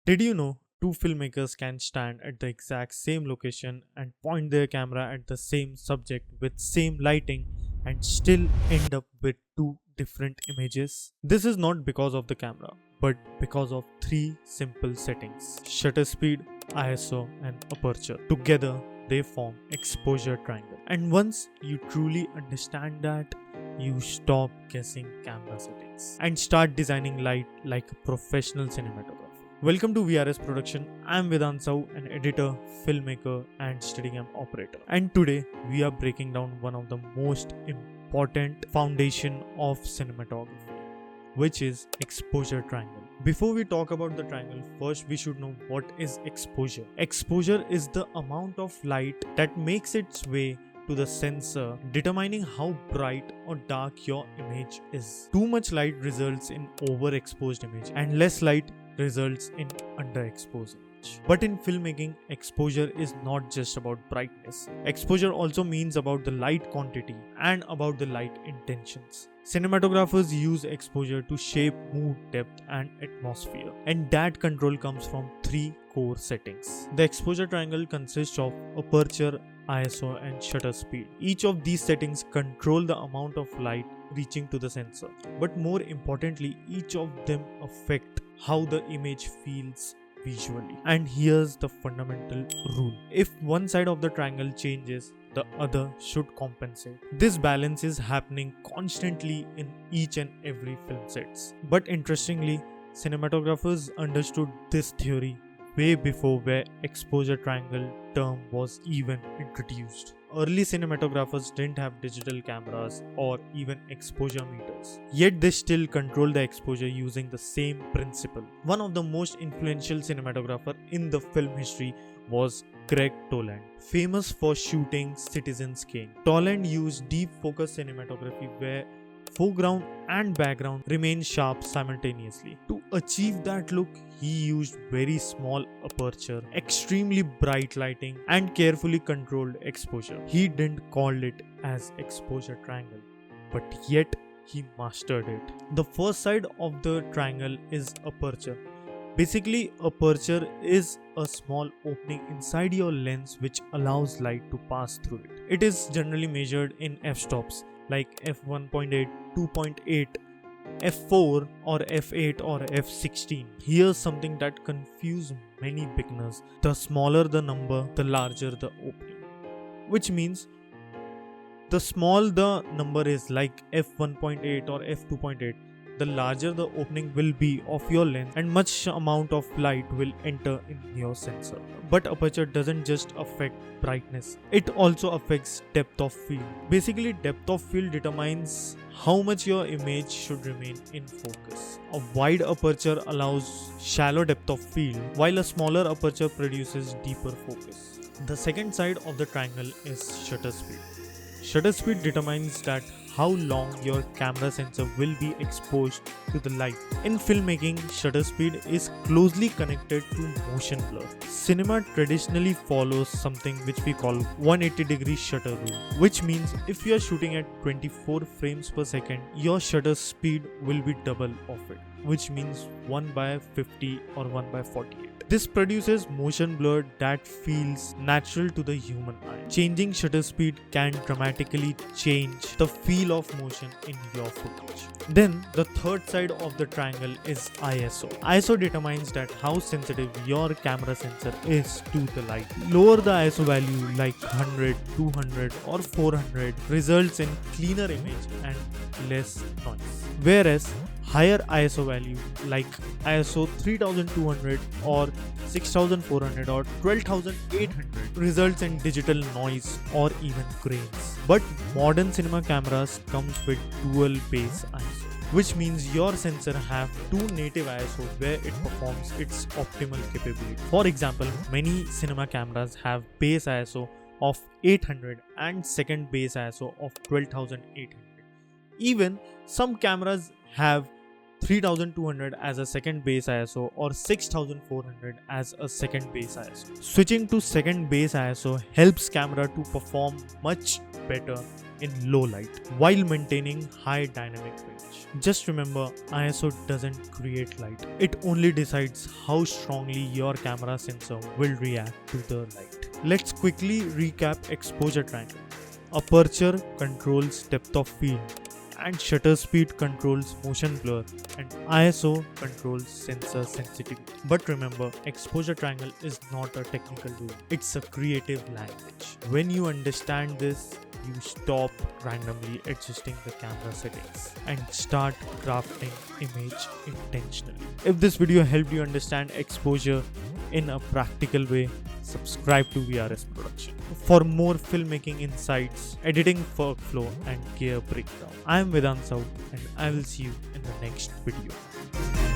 Did you know two filmmakers can stand at the exact same location and point their camera at the same subject with same lighting and still end up with two different images? This is not because of the camera, but because of three simple settings: shutter speed, ISO, and aperture. Together, they form exposure triangle. And once you truly understand that, you stop guessing camera settings and start designing light like a professional cinematographer. Welcome to VRS Production. I'm Vedant Sau, an editor, filmmaker, and Steadicam operator. And today we are breaking down one of the most important foundation of cinematography, which is exposure triangle. Before we talk about the triangle, first we should know what is exposure. Exposure is the amount of light that makes its way to the sensor, determining how bright or dark your image is. Too much light results in overexposed image, and less light results in underexposed image. But in filmmaking, exposure is not just about brightness. Exposure also means about the light quantity and about the light intentions. Cinematographers use exposure to shape mood, depth, and atmosphere, and that control comes from three core settings. The exposure triangle consists of aperture, ISO, and shutter speed. Each of these settings control the amount of light reaching to the sensor, but more importantly, each of them affect how the image feels visually. And here's the fundamental rule: if one side of the triangle changes, the other should compensate. This balance is happening constantly in each and every film sets. But interestingly, cinematographers understood this theory way before where exposure triangle term was even introduced. Early cinematographers didn't have digital cameras or even exposure meters, yet they still controlled the exposure using the same principle. One of the most influential cinematographers in the film history was Greg Toland, famous for shooting Citizen's Kane. Toland used deep focus cinematography where foreground and background remain sharp simultaneously. To achieve that look, he used very small aperture, extremely bright lighting, and carefully controlled exposure. He didn't call it as exposure triangle, but yet he mastered it. The first side of the triangle is aperture. Basically, aperture is a small opening inside your lens which allows light to pass through it. It is generally measured in f-stops like f1.8, 2.8, f4 or f8 or f16. Here's something that confuses many beginners: the smaller the number, the larger the opening. Which means the small the number is, like f1.8 or f2.8, the larger the opening will be of your lens and much amount of light will enter in your sensor. But aperture doesn't just affect brightness, it also affects depth of field. Basically, depth of field determines how much your image should remain in focus. A wide aperture allows shallow depth of field, while a smaller aperture produces deeper focus. The second side of the triangle is shutter speed. Shutter speed determines that how long your camera sensor will be exposed to the light. In filmmaking, shutter speed is closely connected to motion blur. Cinema traditionally follows something which we call 180-degree shutter rule, which means if you are shooting at 24 frames per second, your shutter speed will be double of it, which means 1 by 50 or 1 by 48. This produces motion blur that feels natural to the human eye. Changing shutter speed can dramatically change the feel of motion in your footage. Then the third side of the triangle is ISO. ISO determines that how sensitive your camera sensor is to the light. Lower the ISO value like 100, 200 or 400 results in cleaner image and less noise. Whereas higher ISO value like ISO 3200 or 6400 or 12800 results in digital noise or even grains. But modern cinema cameras comes with dual base ISO, which means your sensor have two native ISO where it performs its optimal capability. For example, many cinema cameras have base ISO of 800 and second base ISO of 12800. Even some cameras have 3200 as a second base ISO or 6400 as a second base ISO. Switching to second base ISO helps camera to perform much better in low light while maintaining high dynamic range. Just remember, ISO doesn't create light. It only decides how strongly your camera sensor will react to the light. Let's quickly recap exposure triangle. Aperture controls depth of field, and shutter speed controls motion blur, and ISO controls sensor sensitivity. But remember, exposure triangle is not a technical rule, it's a creative language. When you understand this, you stop randomly adjusting the camera settings and start crafting image intentionally. If this video helped you understand exposure in a practical way, subscribe to VRS Production for more filmmaking insights, editing workflow and gear breakdown. I am Vedant Saud and I will see you in the next video.